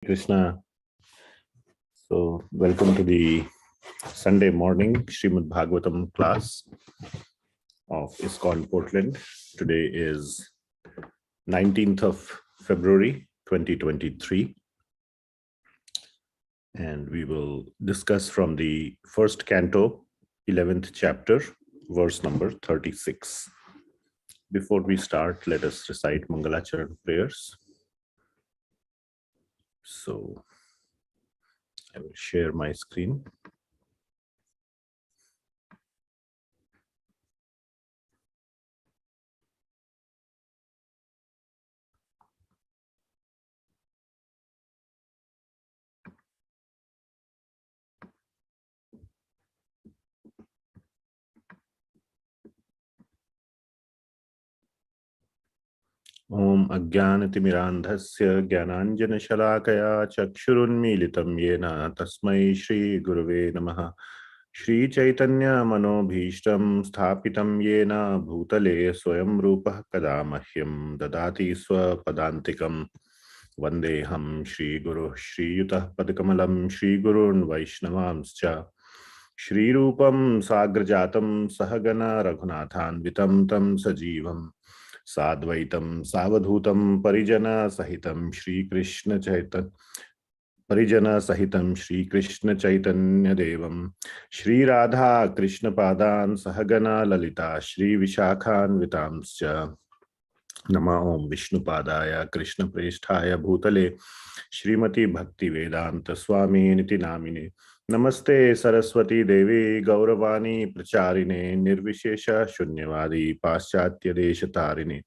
Krishna. So, welcome to the Sunday morning Srimad Bhagavatam class of ISKCON Portland. Today is 19th of February 2023, and we will discuss from the first canto, 11th chapter, verse number 36. Before we start, let us recite Mangalacharan prayers. So, I will share my screen. Om Ajnanatimirandhasya Jnananjanashalakaya Chakshurunmilitam Yena Tasmai Shri Gurave Namaha. Shri Chaitanya Manobhishtam Sthapitam Yena Bhutale Swayam Rupah Kada Mahyam Dadati Swapadantikam Vandeham Shri Guru Shri Yutah Padkamalam Shri Gurun Vaishnavamscha Shri Rupam Sagrajatam Sahagana Raghunathanvitam Tam Sajivam साद्वैतम सावधूतम परिजना सहितम Shri Krishna Chaitanya देवम श्री राधा कृष्ण पादान सहगना ललिता श्री विशाखान्वितांश्च नमः ओम विष्णुपादाय कृष्ण प्रेष्ठाय भूतले श्रीमती भक्ति वेदांत स्वामी निति नामिने नमस्ते सरस्वती देवी गौरवाणी प्रचारिणे निर्विशेष शून्यवादी पाश्चात्य देश तारिणे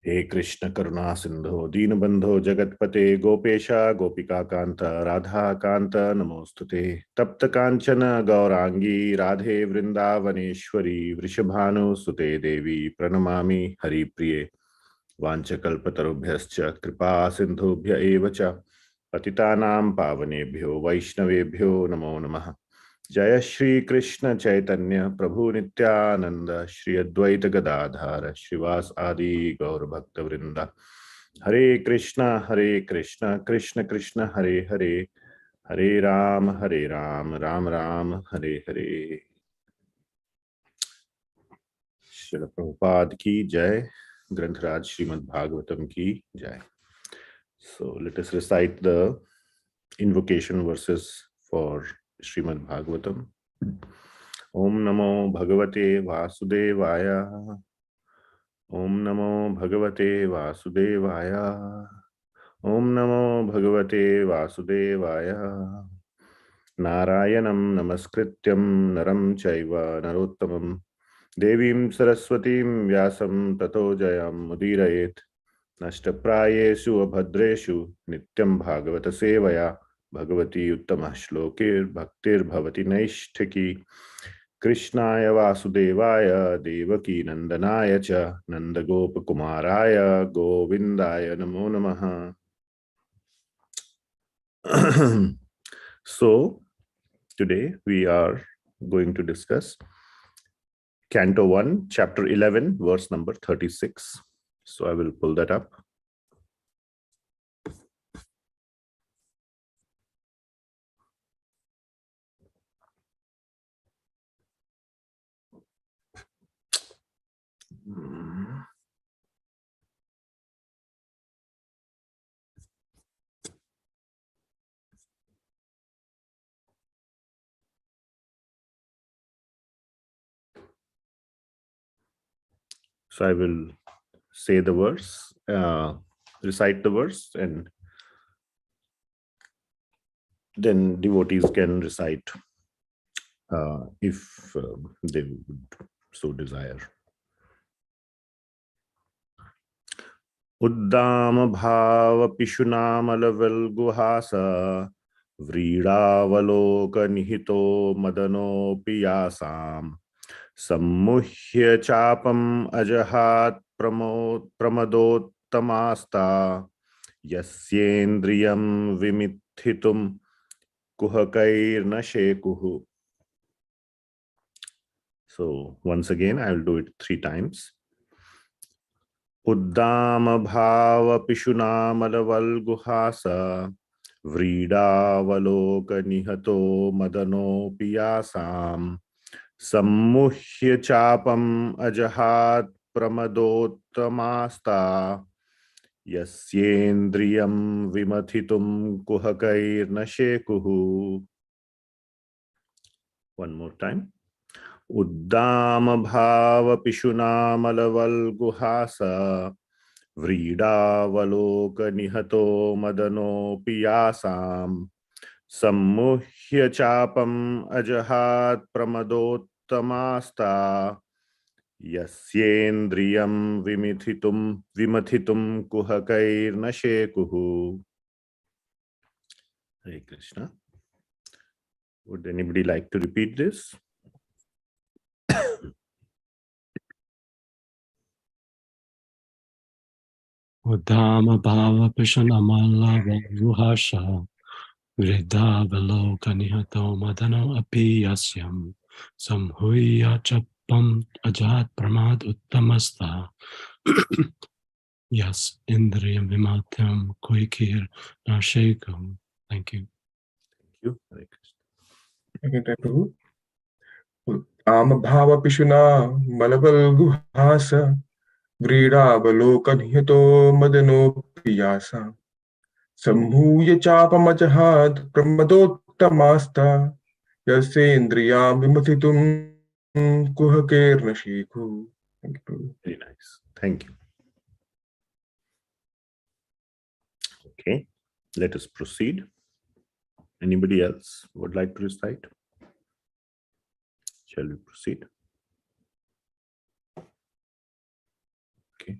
हे कृष्ण करुणा सिंधो दीनबंधो जगतपते गोपेशा गोपिका कांत राधा कांत नमोस्तुते तप्त कांचन गौरांगी राधे वृंदावनेश्वरी वृषभानुसुते देवी प्रणमामि हरिप्रिये वाञ्छकल्पतरुभ्यश्च कृपा सिन्धुभ्य एव च पतितानां पावनेभ्यो वैष्णवेभ्यो नमो नमः। जय श्री कृष्ण चैतन्य प्रभु नित्यानंद श्री अद्वैत गदाधर श्रीवास आदि गौर भक्त वृंदा हरे कृष्ण कृष्ण कृष्ण हरे हरे हरे राम राम राम हरे हरे। श्रील प्रभुपाद की जय। ग्रंथराज श्रीमद् भागवतम की जय। So let us recite the invocation verses for Srimad Bhagavatam. Om Namo Bhagavate Vasudevaya. Om Namo Bhagavate Vasudevaya. Om Namo Bhagavate Vasudevaya. Narayanam Namaskrityam Naram Chaiva Narottamam Devim Saraswatim Vyasam Tato Jayam Mudirayet नष्टप्रायेषु अभद्रेषु नित्यं भागवत सेवया भगवती उत्तमः श्लोके भक्तिर्भवति नैष्ठिकी कृष्णाय वासुदेवाय देवकी नंदनाय च नंदगोपकुमाराय गोविंदाय नमो नमः। So today we are going to discuss Canto 1, Chapter 11, verse number 36. So I will pull that up. So I will say the verse, recite the verse, and then devotees can recite if they would so desire. Uddam bhava pishunamalavil guhasa vridavaloka nihito madano piyasam sammuhya chapam ajahat pramadottamasta yasyendriyam vimithitum kuhakairna shekuhu. So once again, I will do it 3 times. Uddama bhava pishunamalvalguhasa Vridavaloka nihato madano piyasam Sammuhya chapam ajahat pramadottamasta Yasyendriyam vimathitum kuhakairna shekuhu. One more time. Uddama bhava pishunamalvalguhasa Vridavaloka nihato madano piyasam Sammuhya chapam ajahat pramadottamasta Yasyendriyam vimathitum kuhakairna shekuhu. Hare Krishna. Would anybody like to repeat this? Uddama bhava pishanamala varuhasha Vrida valoka nihato madano api yasyam Samhuya chapam ajat pramad uttamasta Yas indriyam vimatyam koikir nashekum. Thank you. Thank you. Hare Krishna. Okay, Prabhu. Bhava pishuna malaval guhasa Vridavalokanhito madano piyasa Samhuya chapamajahad pramadottamasta Yasendriyam vimathitum kuhakirna shikhu. Thank you, Prabhu. Very nice. Thank you. Okay, let us proceed. Anybody else would like to recite? Shall we proceed? Okay.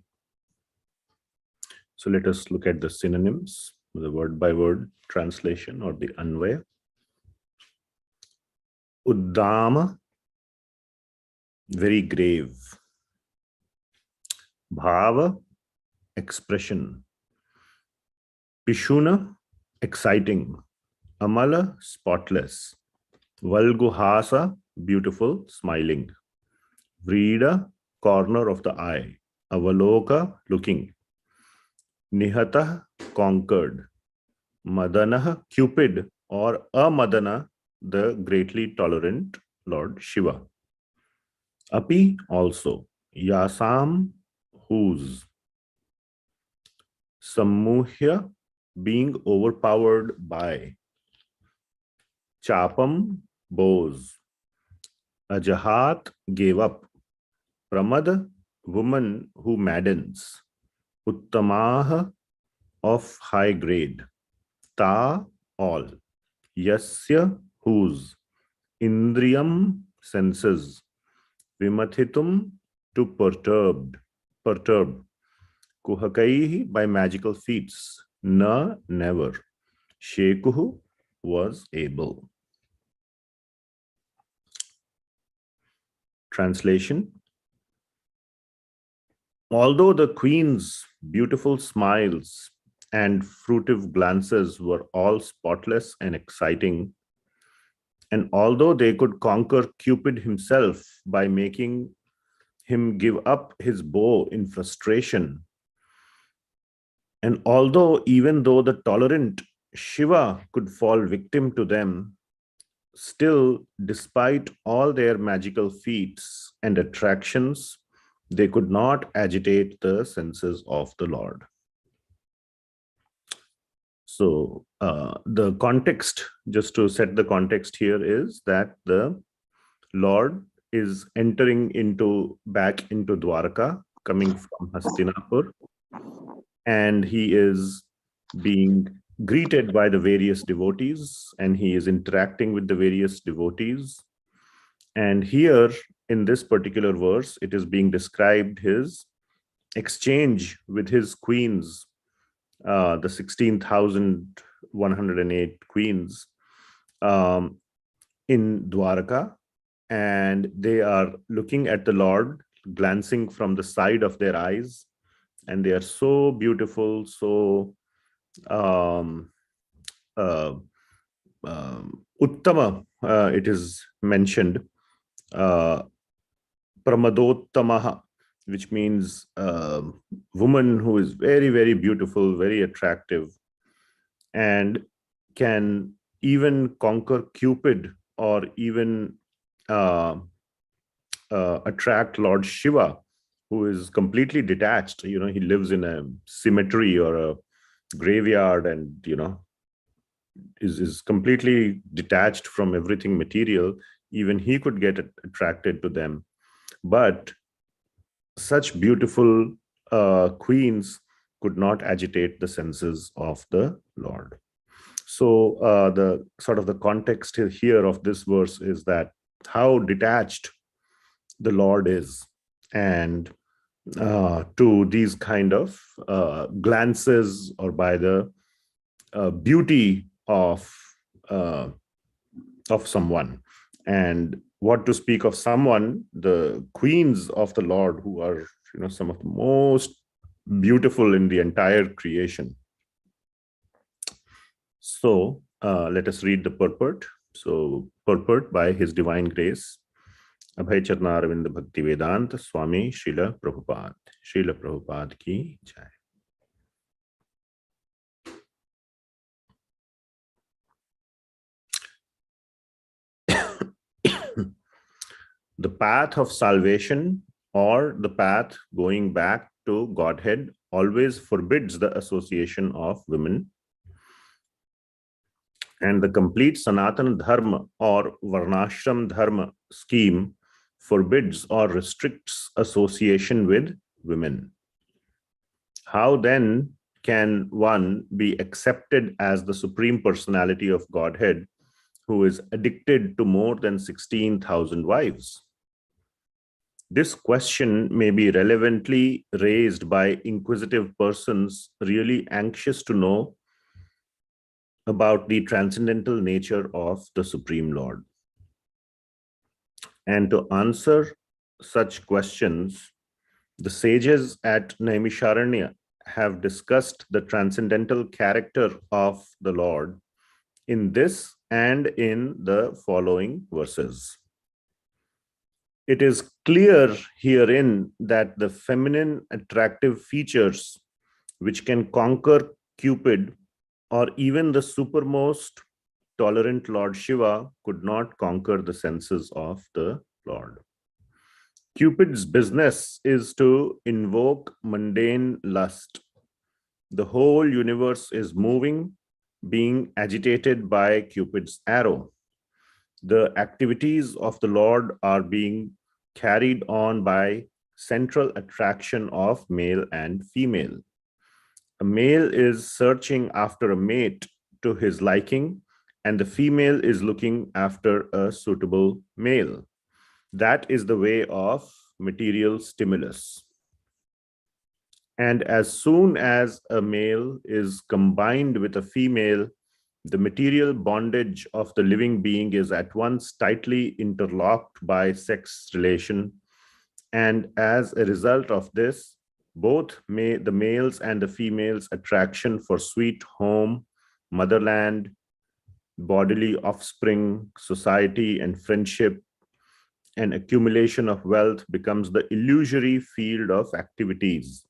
So let us look at the synonyms, the word by word translation or the Anvaya. Uddama, very grave. Bhava, expression. Pishuna, exciting. Amala, spotless. Valguhasa, beautiful, smiling. Vrida, corner of the eye. Avaloka, looking. Nihata, conquered. Madana, Cupid, or Amadana, the greatly tolerant Lord Shiva. Api, also. Yasam, whose. Sammuhya, being overpowered by. Chapam, bows. Ajahat, gave up. Pramad, woman who maddens. Uttamaha, of high grade. Ta, all. Yasya, whose. Indriyam, senses. Vimathitum, to perturb. Kuhakaihi, by magical feats. Na, never. Shekuhu, was able. Translation. Although the queen's beautiful smiles and fruitive glances were all spotless and exciting, and although they could conquer Cupid himself by making him give up his bow in frustration, and although even though the tolerant Shiva could fall victim to them, still, despite all their magical feats and attractions, they could not agitate the senses of the Lord. So the context, just to set the context here, is that the Lord is entering back into Dwarka, coming from Hastinapur, and he is being greeted by the various devotees, and he is interacting with the various devotees. And here in this particular verse, it is being described his exchange with his queens, the 16,108 queens in Dwarka, and they are looking at the Lord, glancing from the side of their eyes, and they are so beautiful, so uttama, it is mentioned, pramadottamaha, which means a woman who is very, very beautiful, very attractive, and can even conquer Cupid or even attract Lord Shiva, who is completely detached. He lives in a cemetery or a graveyard, and is completely detached from everything material. Even he could get attracted to them. But such beautiful queens could not agitate the senses of the Lord. So the sort of the context here of this verse is that how detached the Lord is, and to these kind of glances, or by the beauty of someone. And what to speak of someone, the queens of the Lord, who are some of the most beautiful in the entire creation. So let us read the purport. So purport by His Divine Grace, Abhay Charnaravind Bhakti Vedanta Swami Srila Prabhupada. Srila Prabhupada ki jai. The path of salvation, or the path going back to Godhead, always forbids the association of women. And the complete Sanatana Dharma or Varnashram Dharma scheme forbids or restricts association with women. How then can one be accepted as the Supreme Personality of Godhead who is addicted to more than 16,000 wives? This question may be relevantly raised by inquisitive persons really anxious to know about the transcendental nature of the Supreme Lord. And to answer such questions, the sages at Naimisharanya have discussed the transcendental character of the Lord in this and in the following verses. It is clear herein that the feminine attractive features which can conquer Cupid or even the supermost tolerant Lord Shiva could not conquer the senses of the Lord. Cupid's business is to invoke mundane lust. The whole universe is moving, being agitated by Cupid's arrow. The activities of the Lord are being carried on by central attraction of male and female. A male is searching after a mate to his liking, and the female is looking after a suitable male. That is the way of material stimulus. And as soon as a male is combined with a female, the material bondage of the living being is at once tightly interlocked by sex relation. And as a result of this, both the males and the females' attraction for sweet home, motherland, bodily offspring, society, and friendship, and accumulation of wealth becomes the illusory field of activities.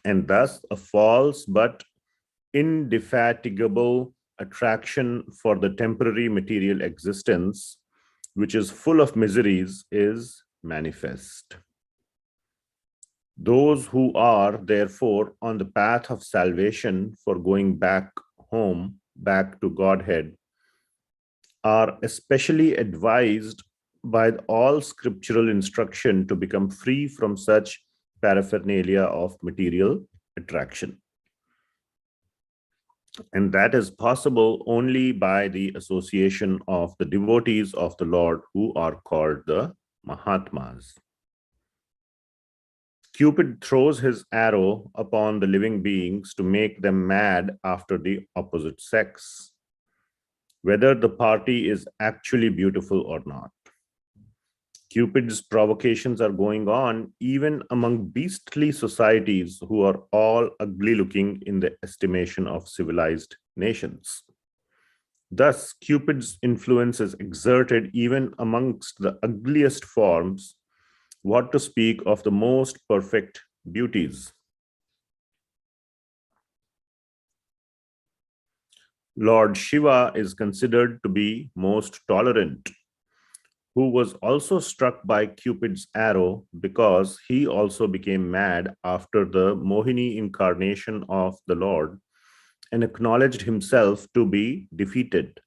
And thus, a false but indefatigable attraction for the temporary material existence, which is full of miseries, is manifest. Those who are, therefore, on the path of salvation for going back home, back to Godhead, are especially advised by all scriptural instruction to become free from such paraphernalia of material attraction. And that is possible only by the association of the devotees of the Lord, who are called the Mahatmas. Cupid throws his arrow upon the living beings to make them mad after the opposite sex, whether the party is actually beautiful or not. Cupid's provocations are going on even among beastly societies who are all ugly looking in the estimation of civilized nations. Thus, Cupid's influence is exerted even amongst the ugliest forms, What to speak of the most perfect beauties? Lord Shiva is considered to be most tolerant, who was also struck by Cupid's arrow because he also became mad after the Mohini incarnation of the Lord and acknowledged himself to be defeated.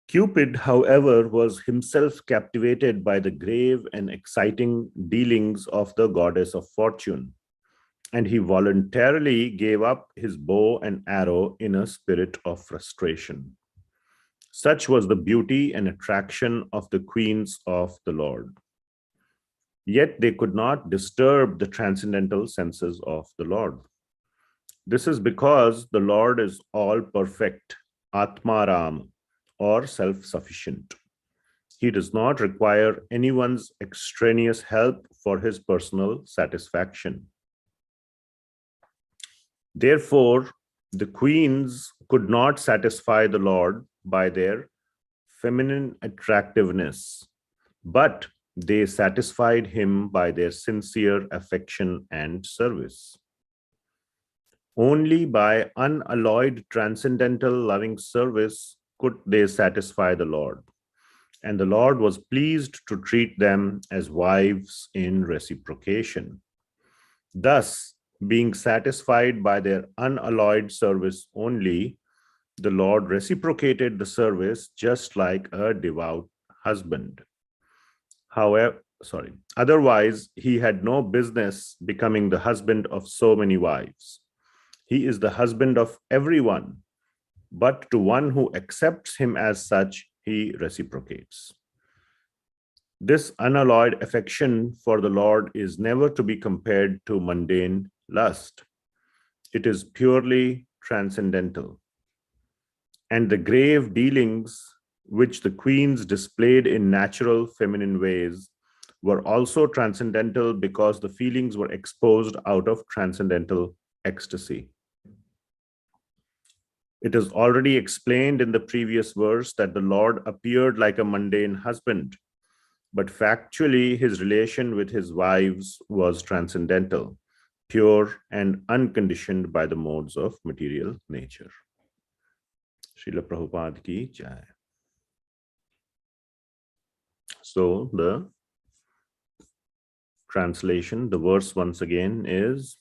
Cupid, however, was himself captivated by the grave and exciting dealings of the goddess of fortune, and he voluntarily gave up his bow and arrow in a spirit of frustration. Such was the beauty and attraction of the queens of the Lord. Yet they could not disturb the transcendental senses of the Lord. This is because the Lord is all perfect, Atmaram, or self-sufficient. He does not require anyone's extraneous help for his personal satisfaction. Therefore, the queens could not satisfy the Lord by their feminine attractiveness, but they satisfied him by their sincere affection and service. Only by unalloyed transcendental loving service could they satisfy the Lord, and the Lord was pleased to treat them as wives in reciprocation. Thus, being satisfied by their unalloyed service only, the Lord reciprocated the service just like a devout husband. Otherwise, he had no business becoming the husband of so many wives. He is the husband of everyone, but to one who accepts him as such, he reciprocates. This unalloyed affection for the Lord is never to be compared to mundane lust. It is purely transcendental. And the grave dealings which the queens displayed in natural feminine ways were also transcendental because the feelings were exposed out of transcendental ecstasy. It is already explained in the previous verse that the Lord appeared like a mundane husband, but factually his relation with his wives was transcendental, pure and unconditioned by the modes of material nature. Srila Prabhupada ki jai. So the translation, the verse once again is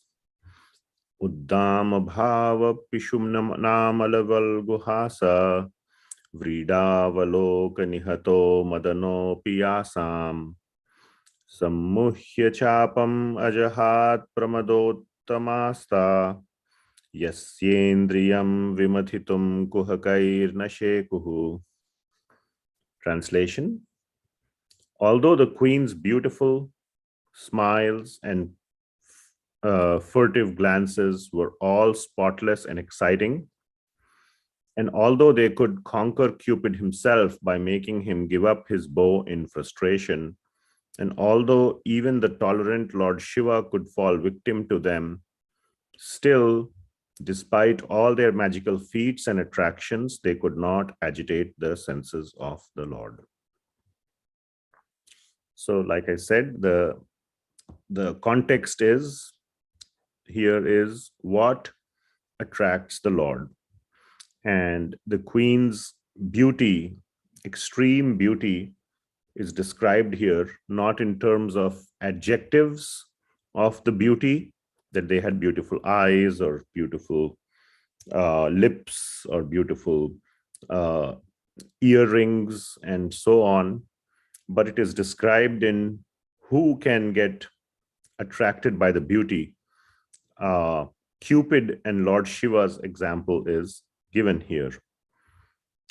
Uddam bhava pishum namalaval guhasa Vridavaloka nihato madano piyasam Sammuhya chapam ajahat pramadottamasta Yasyendriyam vimathitum kuhakair nashekuhu. Translation: although the queen's beautiful smiles and furtive glances were all spotless and exciting, and although they could conquer Cupid himself by making him give up his bow in frustration, and although even the tolerant Lord Shiva could fall victim to them, still, despite all their magical feats and attractions, they could not agitate the senses of the Lord. So, like I said, the context is, here is what attracts the Lord. And the queen's beauty, extreme beauty, is described here not in terms of adjectives of the beauty, that they had beautiful eyes or beautiful lips or beautiful earrings and so on, but it is described in who can get attracted by the beauty. Cupid and Lord Shiva's example is given here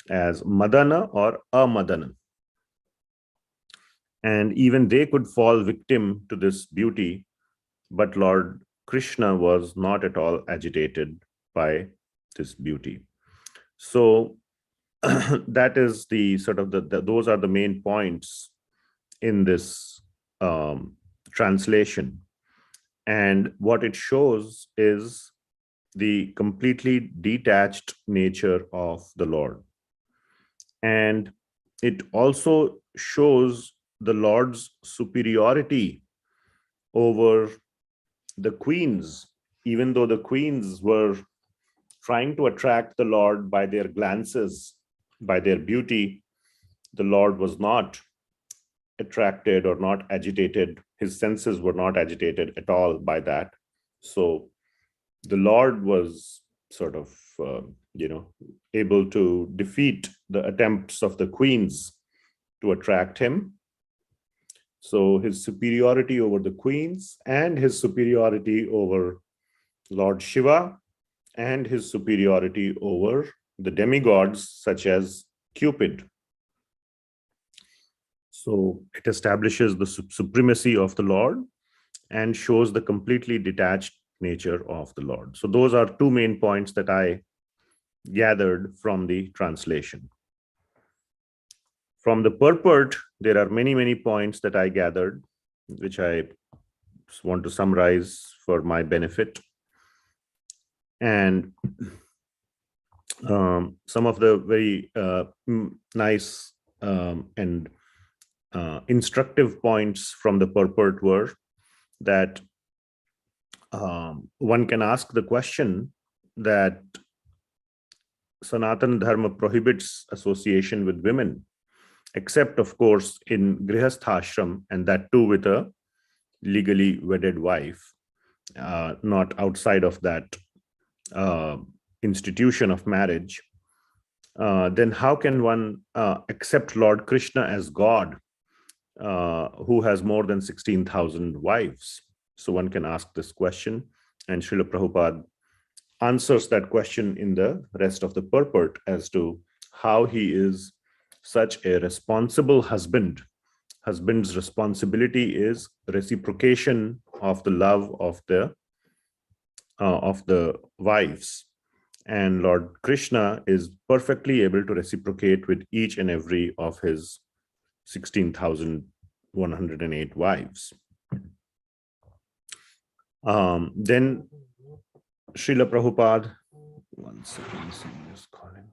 as Madana or Amadana. And even they could fall victim to this beauty, but Lord Krishna was not at all agitated by this beauty. So that is the sort of those are the main points in this translation. And what it shows is the completely detached nature of the Lord. And it also shows the Lord's superiority over the queens, even though the queens were trying to attract the Lord by their glances, by their beauty. The Lord was not attracted or not agitated. His senses were not agitated at all by that. So the Lord was sort of, able to defeat the attempts of the queens to attract him. So his superiority over the queens and his superiority over Lord Shiva and his superiority over the demigods such as Cupid. So it establishes the supremacy of the Lord and shows the completely detached nature of the Lord. So those are two main points that I gathered from the translation. From the purport, there are many, many points that I gathered, which I want to summarize for my benefit. And some of the very nice and instructive points from the purport were that one can ask the question that Sanatana Dharma prohibits association with women, except, of course, in Grihasthashram, and that too with a legally wedded wife, not outside of that institution of marriage. Then how can one accept Lord Krishna as God, who has more than 16,000 wives? So one can ask this question, and Srila Prabhupada answers that question in the rest of the purport as to how he is such a responsible husband. Husband's responsibility is reciprocation of the love of the wives. And Lord Krishna is perfectly able to reciprocate with each and every of his 16,108 wives. Then Srila Prabhupada, one second, someone is calling.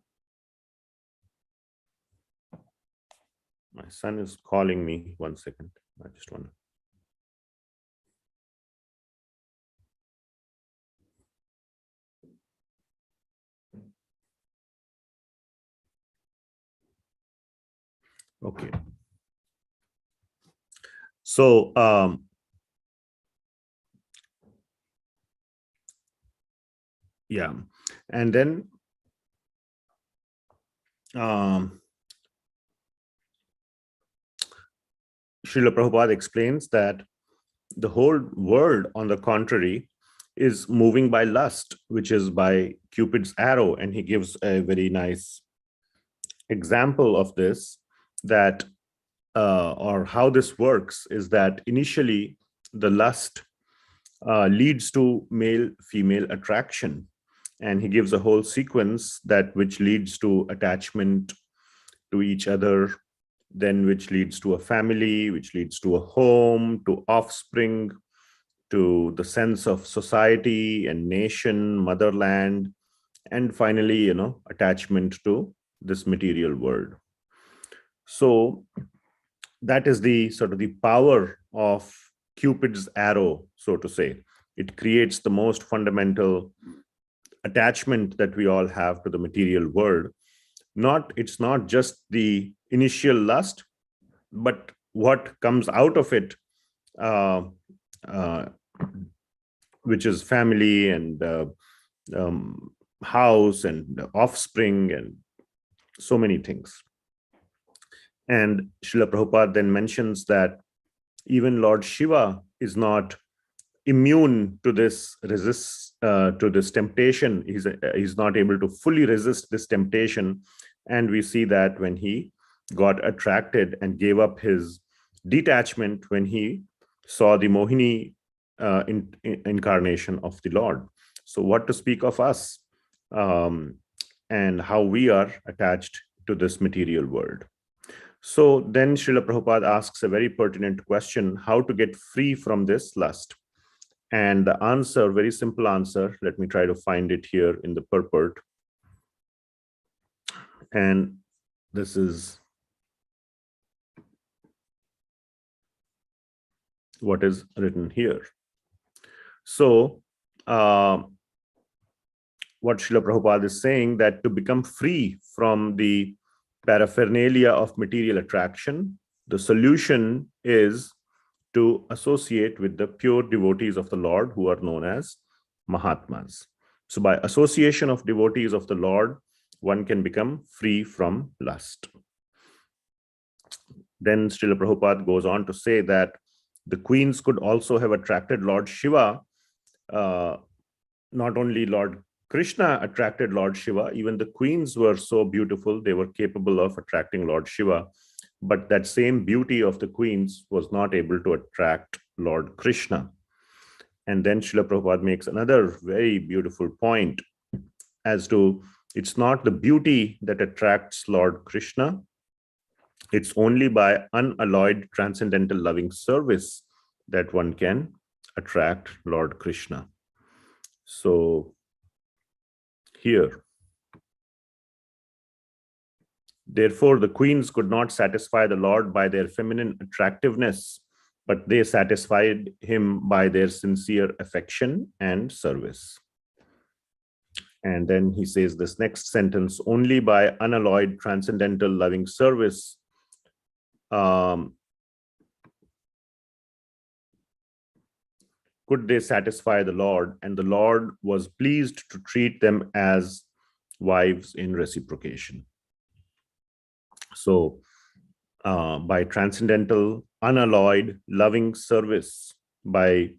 My son is calling me, 1 second. I just want to. Okay. So, yeah. And then Srila Prabhupada explains that the whole world, on the contrary, is moving by lust, which is by Cupid's arrow. And he gives a very nice example of this, that or how this works is that initially the lust leads to male-female attraction. And he gives a whole sequence that which leads to attachment to each other, then which leads to a family, which leads to a home, to offspring, to the sense of society and nation, motherland, and finally, attachment to this material world. So that is the sort of the power of Cupid's arrow, so to say. It creates the most fundamental attachment that we all have to the material world. It's not just the initial lust, but what comes out of it, which is family and house and offspring and so many things. And Srila Prabhupada then mentions that even Lord Shiva is not immune to this to this temptation. He's not able to fully resist this temptation. And we see that when he got attracted and gave up his detachment when he saw the Mohini incarnation of the Lord. So what to speak of us and how we are attached to this material world. So then Srila Prabhupada asks a very pertinent question, how to get free from this lust. And the answer, very simple answer, let me try to find it here in the purport. And this is what is written here. So, what Srila Prabhupada is saying, that to become free from the paraphernalia of material attraction, the solution is to associate with the pure devotees of the Lord, who are known as Mahatmas. So by association of devotees of the Lord, one can become free from lust. Then Srila Prabhupada goes on to say that the queens could also have attracted Lord Shiva. Not only Lord Krishna attracted Lord Shiva, even the queens were so beautiful, they were capable of attracting Lord Shiva. But that same beauty of the queens was not able to attract Lord Krishna. And then Srila Prabhupada makes another very beautiful point as to it's not the beauty that attracts Lord Krishna. It's only by unalloyed transcendental loving service that one can attract Lord Krishna. So here, therefore, the queens could not satisfy the Lord by their feminine attractiveness, but they satisfied him by their sincere affection and service. And then he says this next sentence, only by unalloyed transcendental loving service could they satisfy the Lord, and the Lord was pleased to treat them as wives in reciprocation. So by transcendental, unalloyed, loving service, by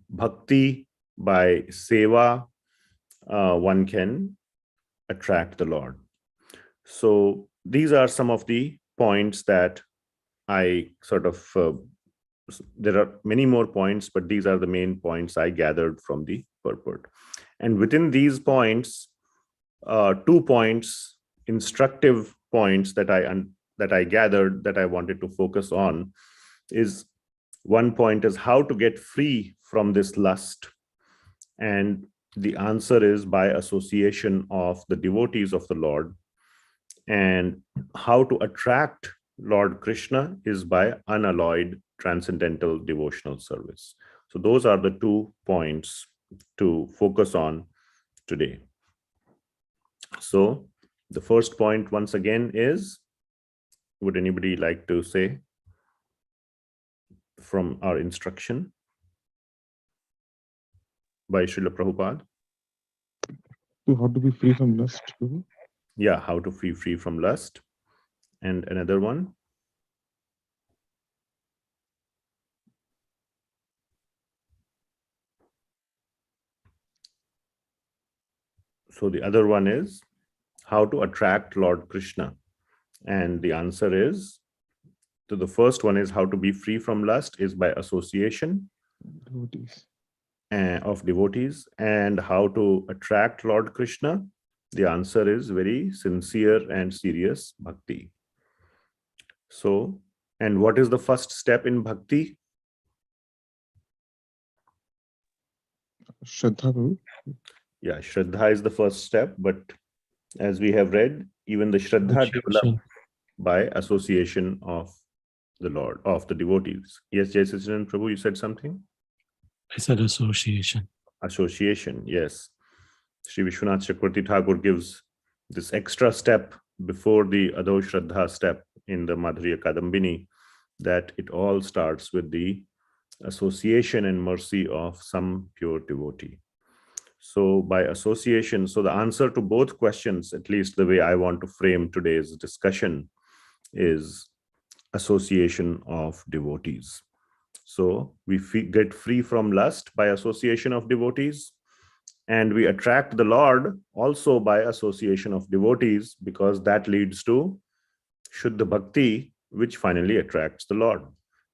bhakti, by seva, one can attract the Lord. So these are some of the points that I sort of, there are many more points, but these are the main points I gathered from the purport. And within these points, 2 points, instructive points that I gathered that I wanted to focus on is, one point is how to get free from this lust. And the answer is by association of the devotees of the Lord. And how to attract Lord Krishna is by unalloyed transcendental devotional service. So those are the 2 points to focus on today. So the first point once again is, would anybody like to say from our instruction by Srila Prabhupada? So how to be free from lust? Yeah, how to be free from lust. And another one? So the other one is how to attract Lord Krishna. And the answer is, to the first one is how to be free from lust is by association of devotees. And how to attract Lord Krishna, the answer is very sincere and serious bhakti. So, and what is the first step in bhakti? Shraddha. Yeah, Shraddha is the first step, but as we have read, even the Shraddha developed by association of the Lord, of the devotees. Yes, Jai Sachidanand Prabhu, you said something? I said association. Association, yes. Sri Vishwanath Chakravarti Thakur gives this extra step before the Adho Shraddha step in the Madhurya Kadambini, that it all starts with the association and mercy of some pure devotee. So by association, so the answer to both questions, at least the way I want to frame today's discussion, is association of devotees. So we get free from lust by association of devotees, and we attract the Lord also by association of devotees, because that leads to Shuddha Bhakti, which finally attracts the Lord.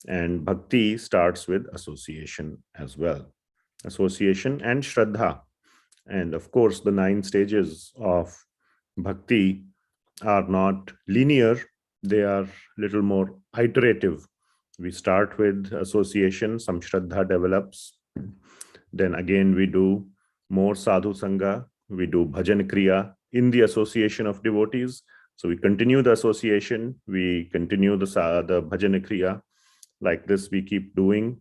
And Bhakti starts with association as well. Association and Shraddha. And of course, the 9 stages of Bhakti are not linear. They are little more iterative. We start with association, some Shraddha develops. Then again, we do more Sadhu Sangha. We do Bhajan Kriya in the association of devotees. So we continue the association. We continue the Bhajan Kriya. Like this, we keep doing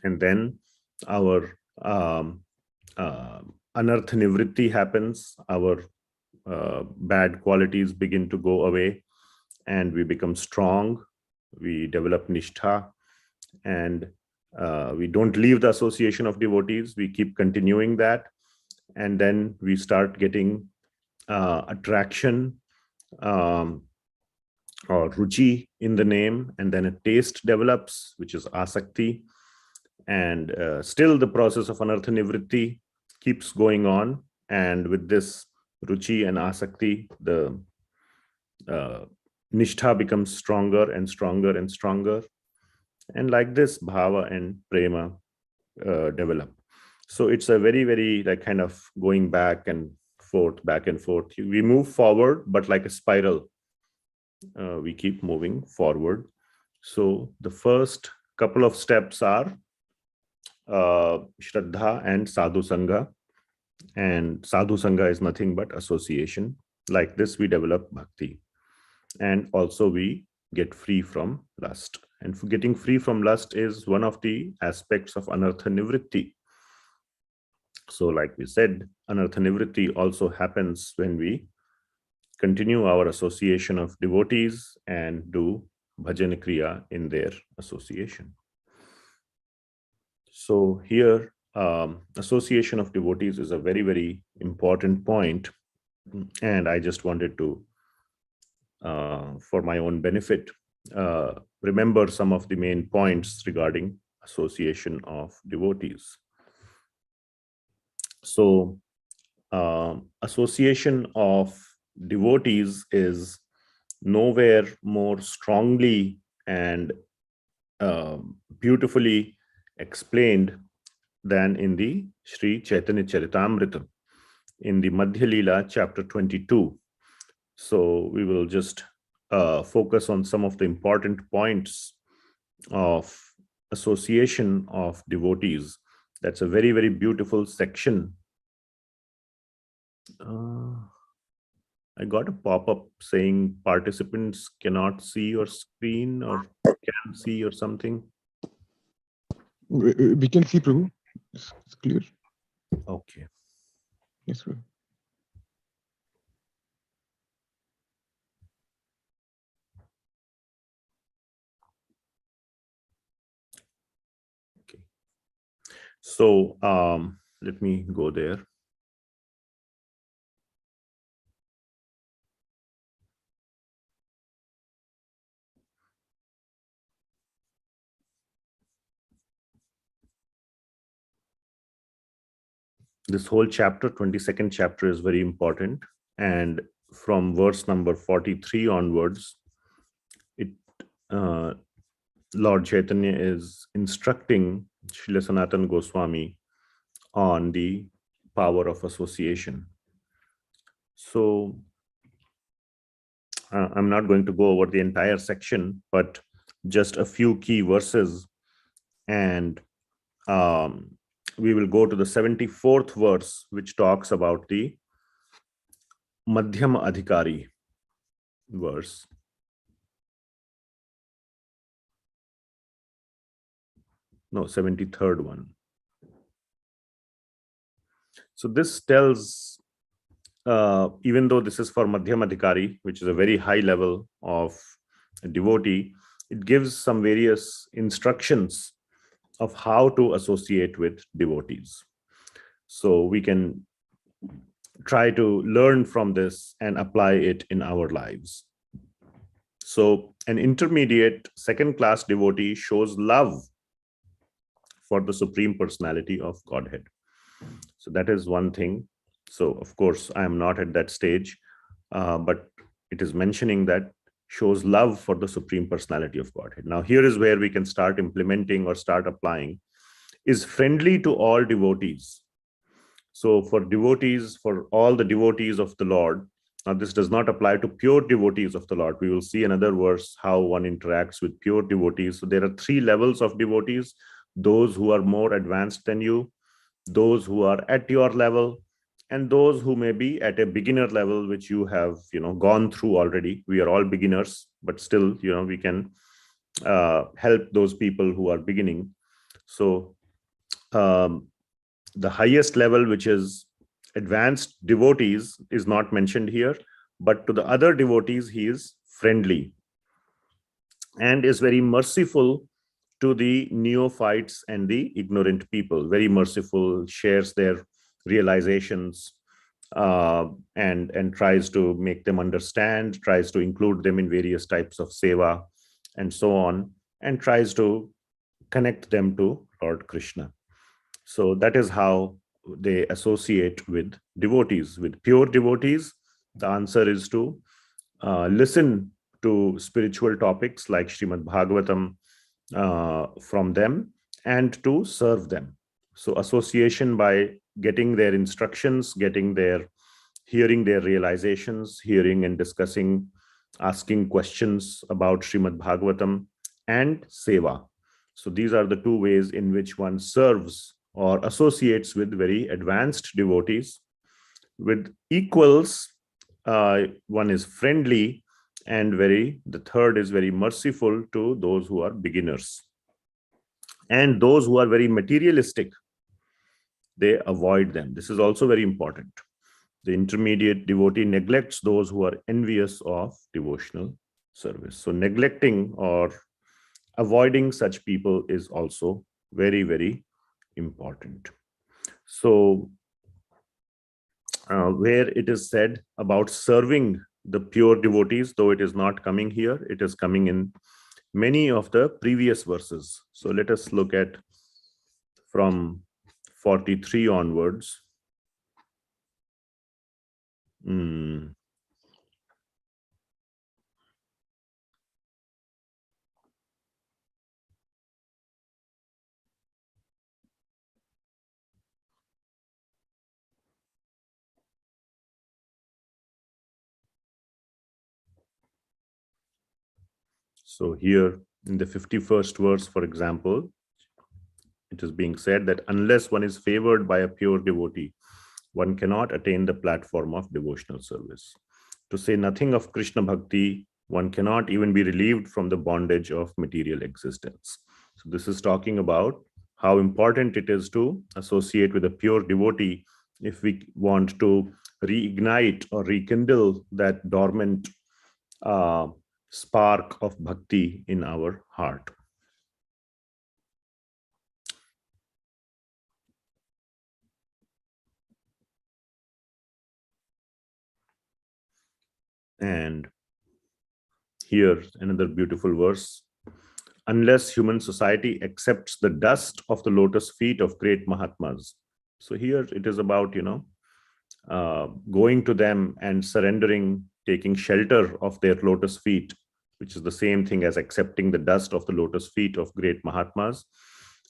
And then our anartha nivritti happens, our bad qualities begin to go away, and we become strong, we develop nishtha, and we don't leave the association of devotees, we keep continuing that, and then we start getting attraction or ruchi in the name, and then a taste develops, which is asakti, and still the process of anartha nivritti keeps going on, and with this ruchi and asakti, the nishtha becomes stronger and stronger and stronger, and like this bhava and prema develop. So it's a very, very like kind of going back and forth, back and forth. We move forward, but like a spiral, we keep moving forward. So the first couple of steps are Shraddha and Sadhu Sangha. And Sadhu Sangha is nothing but association. Like this, we develop bhakti. And also we get free from lust. And getting free from lust is one of the aspects of anartha nivritti. So like we said, anartha nivritti also happens when we continue our association of devotees and do bhajan kriya in their association. So here, association of devotees is a very, very important point. And I just wanted to, for my own benefit, remember some of the main points regarding association of devotees. So association of devotees is nowhere more strongly and beautifully explained than in the Sri Chaitanya Charitamrita, in the Madhya Leela, chapter 22. So we will just focus on some of the important points of association of devotees. That's a very, very beautiful section. I got a pop-up saying participants cannot see your screen or can see or something. We can see, Prabhu. It's clear. Okay. Yes, Prabhu. Okay. So let me go there. This whole chapter, 22nd chapter, is very important. And from verse number 43 onwards, Lord Chaitanya is instructing Srila Sanatana Goswami on the power of association. So I'm not going to go over the entire section, but just a few key verses. And we will go to the 74th verse, which talks about the Madhyama Adhikari verse. No, 73rd one. So this tells, even though this is for Madhyama Adhikari, which is a very high level of a devotee, it gives some various instructions of how to associate with devotees. So we can try to learn from this and apply it in our lives. So an intermediate second-class devotee shows love for the Supreme Personality of Godhead. So that is one thing. So of course, I am not at that stage, but it is mentioning that shows love for the Supreme Personality of Godhead. Now, here is where we can start implementing or start applying. Is friendly to all devotees. So for devotees, for all the devotees of the Lord, now this does not apply to pure devotees of the Lord. We will see another verse how one interacts with pure devotees. So there are three levels of devotees: those who are more advanced than you, those who are at your level, and those who may be at a beginner level, which you have gone through already. We are all beginners, but still we can help those people who are beginning. So the highest level, which is advanced devotees, is not mentioned here, but to the other devotees, he is friendly and is very merciful to the neophytes and the ignorant people. Very merciful, shares their realizations, and tries to make them understand, tries to include them in various types of seva and so on, and tries to connect them to Lord Krishna. So that is how they associate with devotees. With pure devotees, the answer is to listen to spiritual topics like Srimad Bhagavatam from them and to serve them. So association by getting their instructions, hearing their realizations, hearing and discussing, asking questions about Srimad Bhagavatam, and seva. So these are the two ways in which one serves or associates with very advanced devotees. With equals, one is friendly, and the third is very merciful to those who are beginners. And those who are very materialistic, they avoid them. This is also very important. The intermediate devotee neglects those who are envious of devotional service. So neglecting or avoiding such people is also very, very important. So where it is said about serving the pure devotees, though it is not coming here, it is coming in many of the previous verses. So let us look at from 43 onwards. So here in the 51st verse, for example, it is being said that unless one is favored by a pure devotee, one cannot attain the platform of devotional service. To say nothing of Krishna Bhakti, one cannot even be relieved from the bondage of material existence. So this is talking about how important it is to associate with a pure devotee if we want to reignite or rekindle that dormant spark of bhakti in our heart. And here another beautiful verse. Unless human society accepts the dust of the lotus feet of great Mahatmas. So here it is about, going to them and surrendering, taking shelter of their lotus feet, which is the same thing as accepting the dust of the lotus feet of great Mahatmas.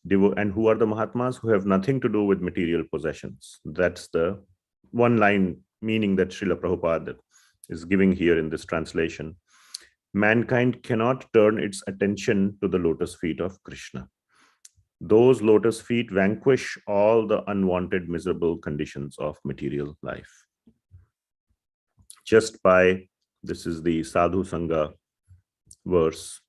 And who are the Mahatmas? Who have nothing to do with material possessions. That's the one line meaning that Srila Prabhupada is giving here in this translation. Mankind cannot turn its attention to the lotus feet of Krishna. Those lotus feet vanquish all the unwanted, miserable conditions of material life. Just by, this is the Sadhu Sangha verse.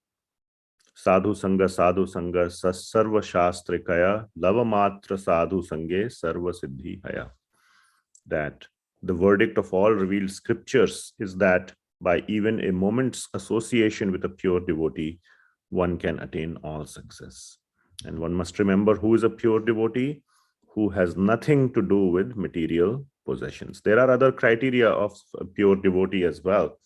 Sadhu Sangha sarva shastrikaya lavamatra sadhu sange sarva siddhi haya. That the verdict of all revealed scriptures is that by even a moment's association with a pure devotee, one can attain all success. And one must remember who is a pure devotee, who has nothing to do with material possessions. There are other criteria of a pure devotee as well,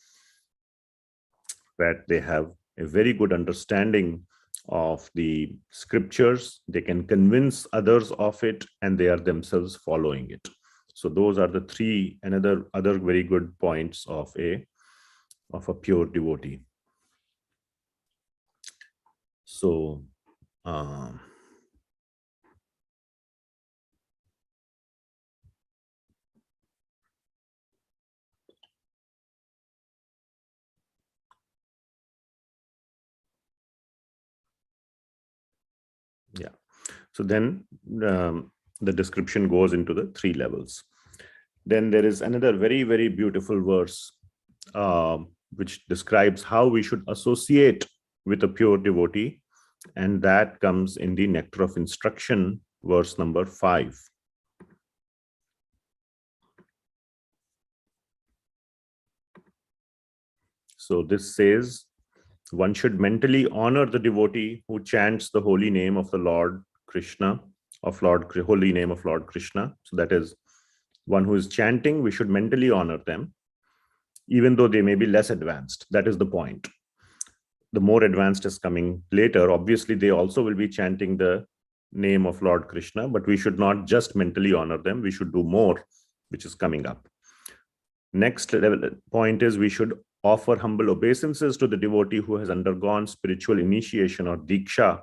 that they have a very good understanding of the scriptures, they can convince others of it, and they are themselves following it. So those are the three other very good points of a pure devotee. So yeah, so then the description goes into the three levels. Then there is another very, very beautiful verse which describes how we should associate with a pure devotee. And that comes in the Nectar of Instruction, verse number 5. So this says, one should mentally honor the devotee who chants the holy name of the Lord Krishna, holy name of Lord Krishna. So that is one who is chanting, we should mentally honor them, even though they may be less advanced. That is the point. The more advanced is coming later. Obviously, they also will be chanting the name of Lord Krishna, but we should not just mentally honor them. We should do more, which is coming up. Next point is we should offer humble obeisances to the devotee who has undergone spiritual initiation or diksha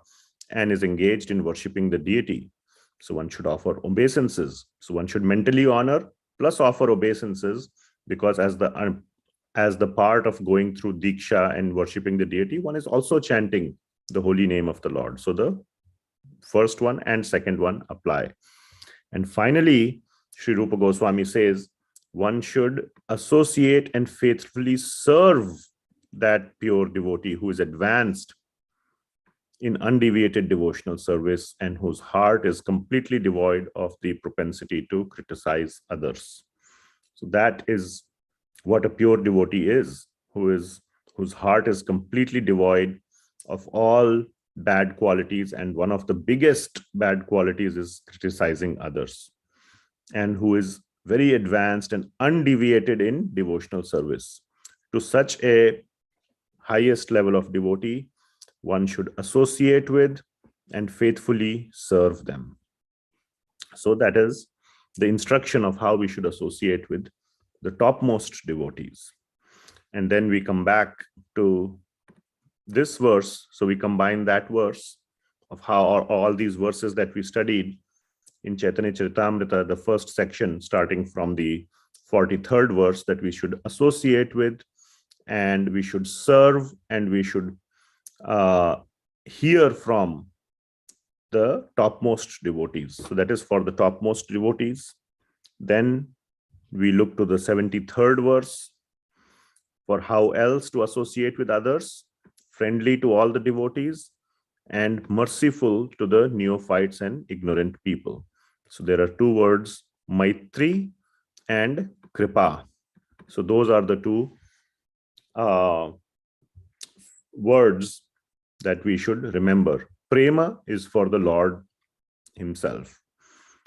and is engaged in worshipping the deity. So one should offer obeisances. So one should mentally honor plus offer obeisances, because as the part of going through diksha and worshipping the deity, one is also chanting the holy name of the Lord. So the first one and second one apply. And finally, Sri Rupa Goswami says, one should associate and faithfully serve that pure devotee who is advanced in undeviated devotional service and whose heart is completely devoid of the propensity to criticize others. So that is what a pure devotee is, whose heart is completely devoid of all bad qualities, and one of the biggest bad qualities is criticizing others, and who is very advanced and undeviated in devotional service. To such a highest level of devotee, one should associate with and faithfully serve them. So that is the instruction of how we should associate with the topmost devotees. And then we come back to this verse. So we combine that verse of how all these verses that we studied in Chaitanya Charitamrita, the first section, starting from the 43rd verse, that we should associate with, and we should serve, and we should hear from the topmost devotees. So that is for the topmost devotees. Then we look to the 73rd verse for how else to associate with others, friendly to all the devotees, and merciful to the neophytes and ignorant people. So there are two words, Maitri and Kripa. So those are the two words that we should remember. Prema is for the Lord himself.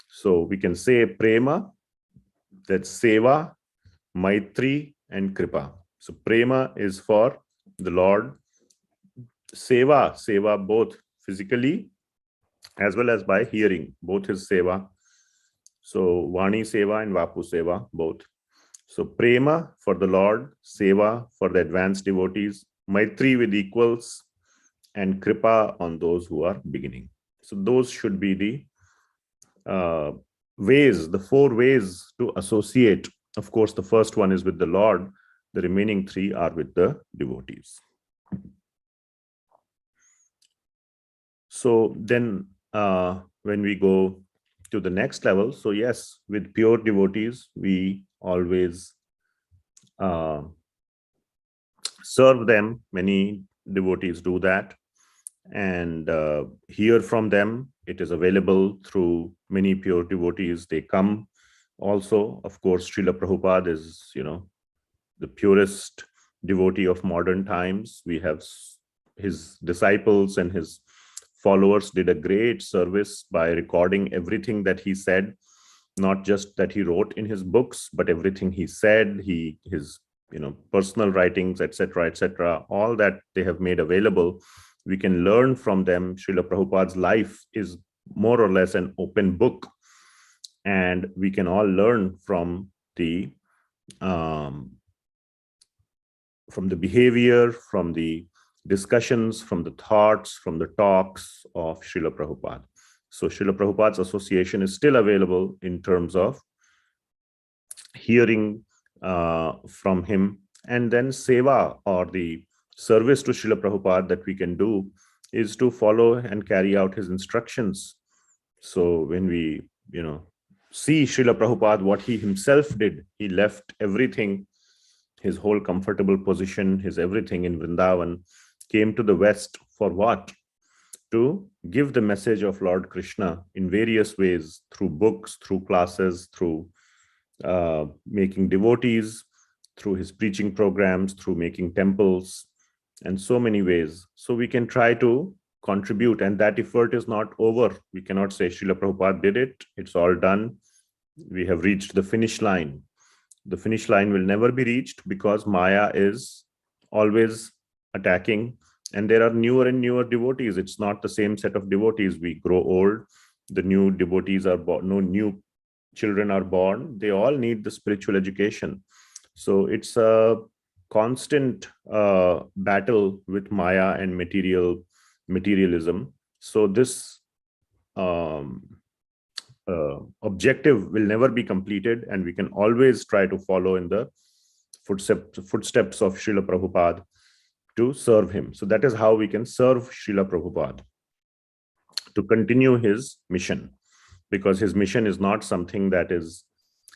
So we can say Prema, that's Seva, Maitri, and Kripa. So Prema is for the Lord. Seva both physically as well as by hearing, both is Seva. So Vani Seva and Vapu Seva, both. So Prema for the Lord, Seva for the advanced devotees, Maitri with equals, and Kripa on those who are beginning. So those should be the ways, the four ways to associate. Of course, the first one is with the Lord. The remaining three are with the devotees. So then when we go to the next level, so yes, with pure devotees, we always serve them. Many devotees do that, and hear from them. It is available through many pure devotees. They come also. Of course, Srila Prabhupada is, the purest devotee of modern times. We have his disciples and his followers did a great service by recording everything that he said, not just that he wrote in his books, but everything he said, his personal writings, etc., all that they have made available. We can learn from them. Srila Prabhupada's life is more or less an open book, and we can all learn from the behavior, from the discussions, from the thoughts, from the talks of Srila Prabhupada. So Srila Prabhupada's association is still available in terms of hearing from him. And then seva, or the service to Srila Prabhupada that we can do, is to follow and carry out his instructions. So when we, see Srila Prabhupada, what he himself did, he left everything, his whole comfortable position, his everything in Vrindavan, came to the West for what? to give the message of Lord Krishna in various ways, through books, through classes, through making devotees, through his preaching programs, through making temples, and so many ways. So we can try to contribute, and that effort is not over. We cannot say Srila Prabhupada did it, it's all done, we have reached the finish line. The finish line will never be reached because Maya is always attacking, and there are newer and newer devotees. It's not the same set of devotees. We grow old, the new devotees are born, no new children are born, they all need the spiritual education. So it's a constant battle with Maya and materialism. So this objective will never be completed, and we can always try to follow in the footsteps of Srila Prabhupada to serve him. So that is how we can serve Srila Prabhupada, to continue his mission, because his mission is not something that is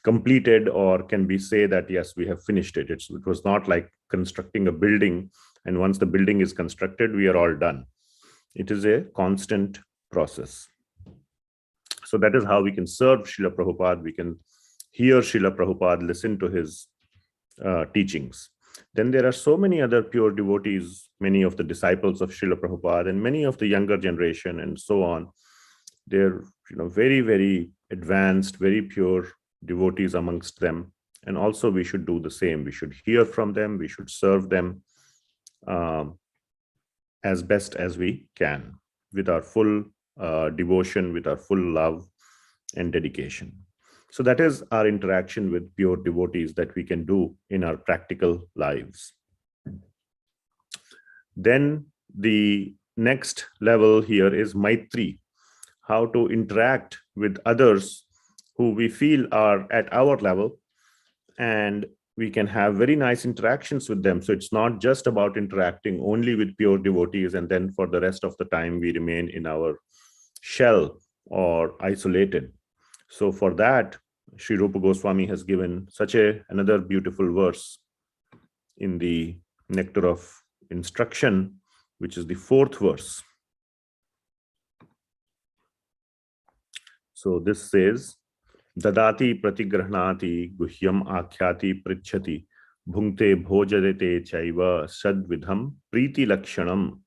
completed or can be say that yes, we have finished it. It was not like constructing a building, and once the building is constructed, we are all done. It is a constant process. So that is how we can serve Srila Prabhupada. We can hear Srila Prabhupada, listen to his teachings. Then there are so many other pure devotees, many of the disciples of Srila Prabhupada and many of the younger generation and so on. They're very, very advanced, very pure devotees amongst them. And also we should do the same. We should hear from them. We should serve them as best as we can, with our full devotion, with our full love and dedication. So that is our interaction with pure devotees that we can do in our practical lives. Then the next level here is Maitri, how to interact with others who we feel are at our level, and we can have very nice interactions with them. So it's not just about interacting only with pure devotees and then for the rest of the time we remain in our shell or isolated. So for that, Sri Rupa Goswami has given such another beautiful verse in the Nectar of Instruction, which is the 4th verse. So this says, Dadati pratigrahnati guhyam akhyati prichhati bhunkte bhojadete chaiva sadvidham priti lakshanam.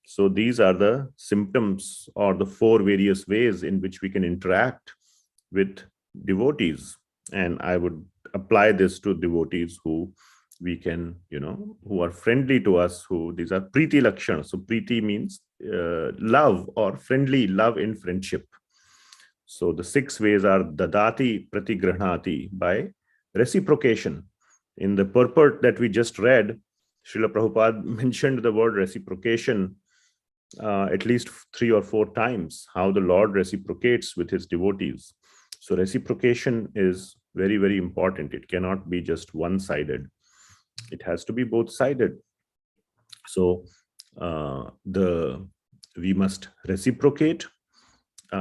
So these are the symptoms or the 4 various ways in which we can interact with devotees. And I would apply this to devotees who we can, who are friendly to us, these are priti lakshana. So priti means love or friendly love in friendship. So the 6 ways are dadati pratigrahnati, by reciprocation. In the purport that we just read, Srila Prabhupada mentioned the word reciprocation at least 3 or 4 times, how the Lord reciprocates with his devotees. So reciprocation is very, very important. It cannot be just one-sided. It has to be both-sided. So we must reciprocate.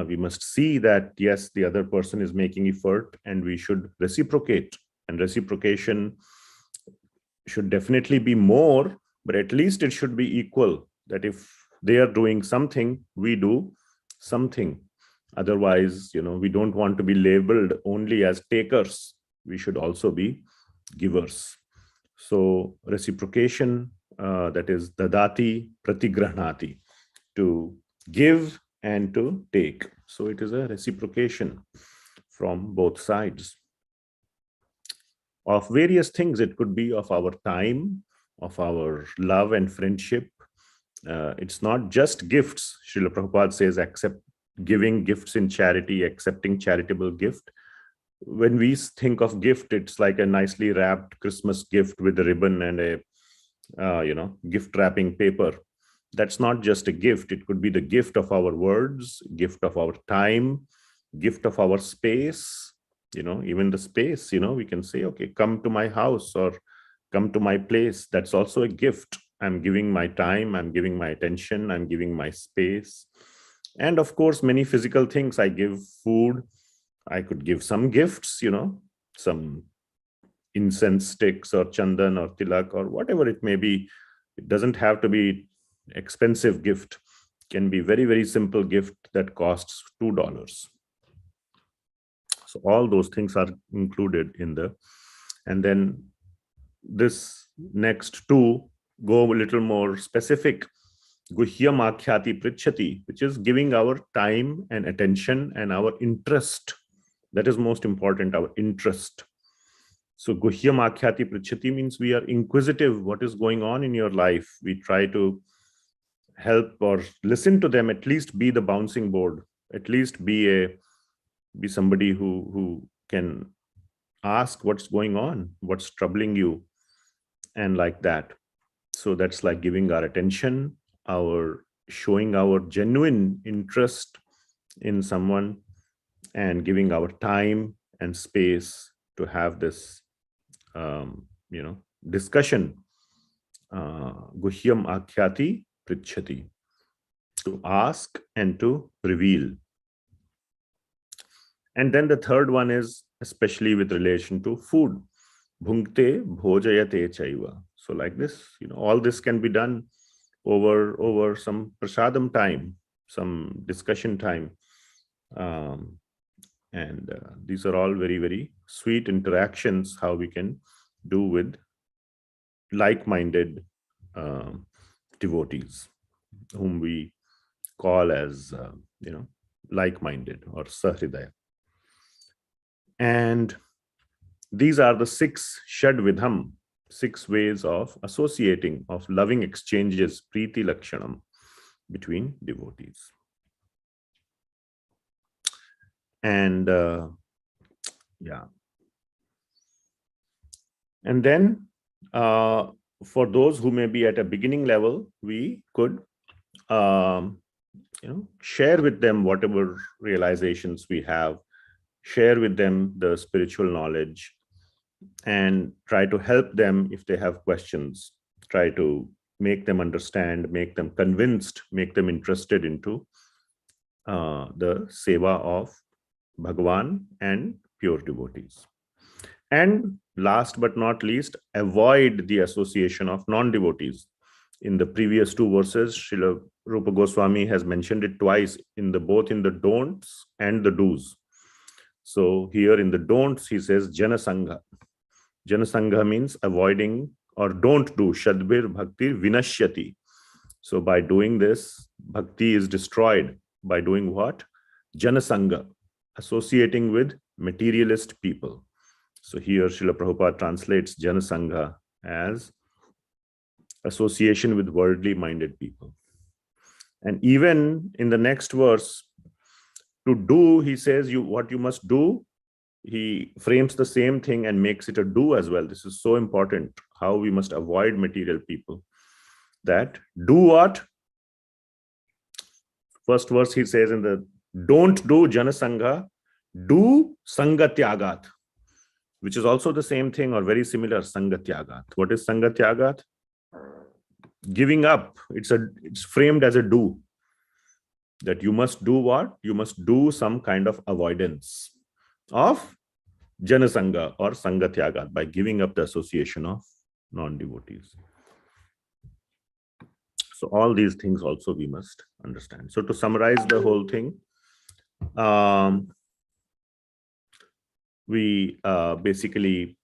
We must see that, yes, the other person is making effort and we should reciprocate. And reciprocation should definitely be more, but at least it should be equal. That if they are doing something, we do something. Otherwise, we don't want to be labeled only as takers. We should also be givers. So reciprocation, that is dadati pratigrahnati, to give and to take. So it is a reciprocation from both sides of various things. It could be of our time, of our love and friendship. It's not just gifts. Srila Prabhupada says, accept giving gifts in charity, accepting charitable gift. When we think of gift, it's like a nicely wrapped Christmas gift with a ribbon and a gift wrapping paper. That's not just a gift. It could be the gift of our words, gift of our time, gift of our space, even the space, we can say, okay, come to my house or come to my place. That's also a gift. I'm giving my time, I'm giving my attention, I'm giving my space. And of course, many physical things. I give food. I could give some gifts, some incense sticks or chandan or tilak or whatever it may be. It doesn't have to be expensive gift. can be very, very simple gift that costs $2. So all those things are included in the, and then this next two go a little more specific. Guhyam akhyati prichhati, which is giving our time and attention and our interest. That is most important, our interest. So Guhyam akhyati prichhati means we are inquisitive. What is going on in your life? We try to help or listen to them, at least be the bouncing board, at least be somebody who can ask what's going on, what's troubling you, and like that. So that's like giving our attention, our showing our genuine interest in someone, and giving our time and space to have this discussion. Guhyam akhyati prichhati, to ask and to reveal. And then the third one is especially with relation to food. Bhunkte bhojayate chaiva. So like this, all this can be done over some prasadam time, some discussion time. And these are all very, very sweet interactions, how we can do with like-minded devotees, whom we call as, like-minded or sahridaya. And these are the 6 shadvidham, 6 ways of associating, of loving exchanges, priti lakshanam, between devotees. And and then for those who may be at a beginning level, we could share with them whatever realizations we have, share with them the spiritual knowledge, and try to help them if they have questions, try to make them understand, make them convinced, make them interested into the seva of Bhagavan and pure devotees. And last but not least, avoid the association of non-devotees. In the previous 2 verses, Srila Rupa Goswami has mentioned it twice, both in the don'ts and the do's. So here in the don'ts, he says Janasangha. Janasangha means avoiding or don't do. Shadbir bhakti vinashyati. So by doing this, bhakti is destroyed. By doing what? Janasangha, associating with materialist people. So here Srila Prabhupada translates Janasangha as association with worldly minded people. And even in the next verse, to do, he says what you must do. He frames the same thing and makes it a do as well. This is so important, how we must avoid material people. That do what? First verse he says in the don't do Janasangha, do Sangatyagat, which is also the same thing or very similar, Sangatyagat. What is Sangatyagat? Giving up. It's framed as a do. That you must do what? You must do some kind of avoidance of Janasangha or Sangatyagat by giving up the association of non-devotees. So all these things also we must understand. So to summarize the whole thing, we basically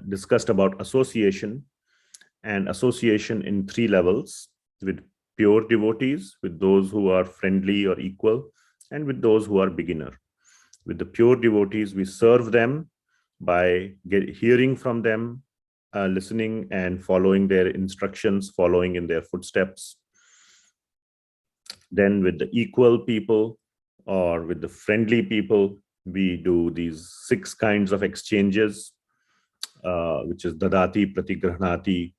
discussed about association, and association in 3 levels: with pure devotees, with those who are friendly or equal, and with those who are beginner. With the pure devotees, we serve them by hearing from them, listening and following their instructions, following in their footsteps. Then with the equal people or with the friendly people, we do these 6 kinds of exchanges, which is dadati, pratigrahnati,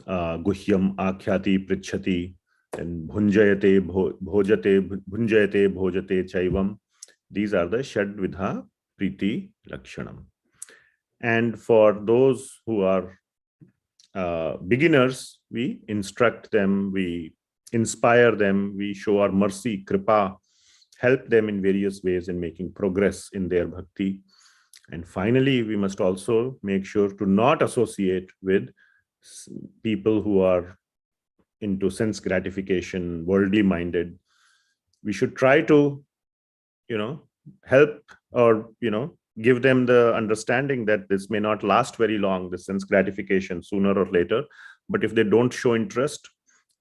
guhyam, akhyati, prichhati, and bhunjayate, bhojate chaivam. These are the Shadvidha Priti Lakshanam. And for those who are beginners, we instruct them, we inspire them, we show our mercy, kripa, help them in various ways in making progress in their bhakti. And finally, we must also make sure to not associate with people who are into sense gratification, worldly minded, we should try to, help or, give them the understanding that this may not last very long, the sense gratification, sooner or later. But if they don't show interest,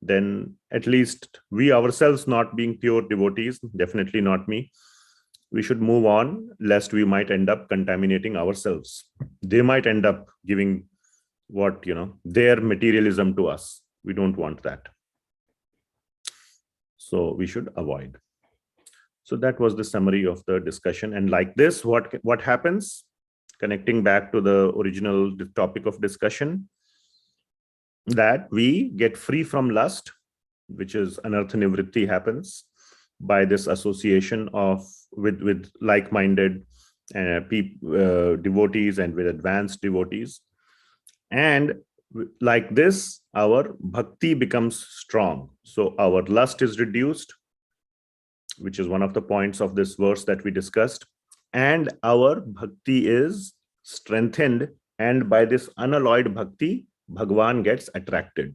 then at least we ourselves, not being pure devotees, definitely not me, we should move on, lest we might end up contaminating ourselves. They might end up giving their materialism to us. We don't want that. So we should avoid. So that was the summary of the discussion. And like this, what happens, connecting back to the original topic of discussion, that we get free from lust, which is anartha nivritti, happens by this association with like-minded devotees and with advanced devotees. And like this, our bhakti becomes strong. So our lust is reduced, which is one of the points of this verse that we discussed. And our bhakti is strengthened. And by this unalloyed bhakti, Bhagavan gets attracted.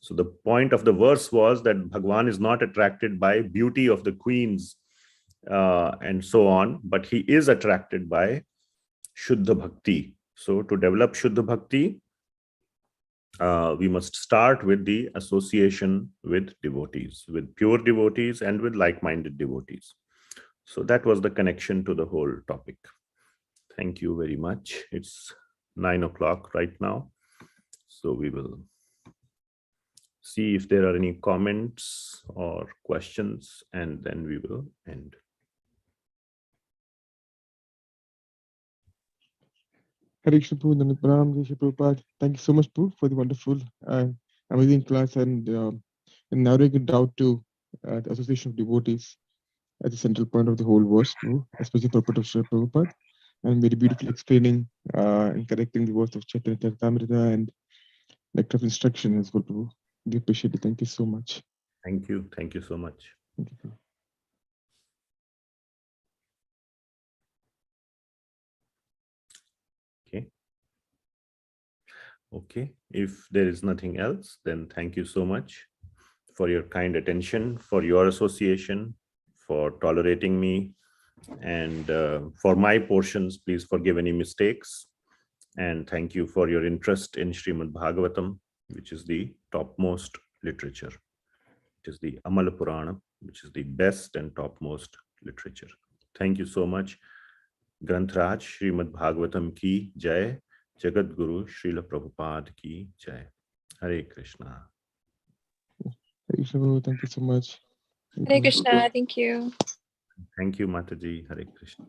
So the point of the verse was that Bhagavan is not attracted by beauty of the queens and so on, but he is attracted by Shuddha Bhakti. So to develop Shuddha Bhakti, we must start with the association with devotees, with pure devotees and with like-minded devotees. So that was the connection to the whole topic. Thank you very much. It's 9 o'clock right now. So we will see if there are any comments or questions, and then we will end. Hare Krishna Prabhu, Nandit Param, Jai Shri Prabhupada. Thank you so much, Prabhu, for the wonderful amazing class and narrowing it down to the association of devotees as the central point of the whole verse, Prabhu, especially purport of Shri Prabhupada, and very beautifully explaining and correcting the words of Chaitanya Charitamrita and nectar of instruction as well, Prabhu. We appreciate it. Thank you so much. Thank you. Thank you so much. Thank you, Prabhu. Okay. If there is nothing else, then thank you so much for your kind attention, for your association, for tolerating me, and for my portions, please forgive any mistakes. And thank you for your interest in Srimad Bhagavatam, which is the topmost literature. It is the Amala Purana, which is the best and topmost literature. Thank you so much. Granthraj Srimad Bhagavatam ki jai. Jagat Guru Srila Prabhupada ki jai. Hare Krishna. Hare Krishna Prabhu, thank you so much. Thank Hare you. Krishna, thank you. Thank you, Mataji. Hare Krishna.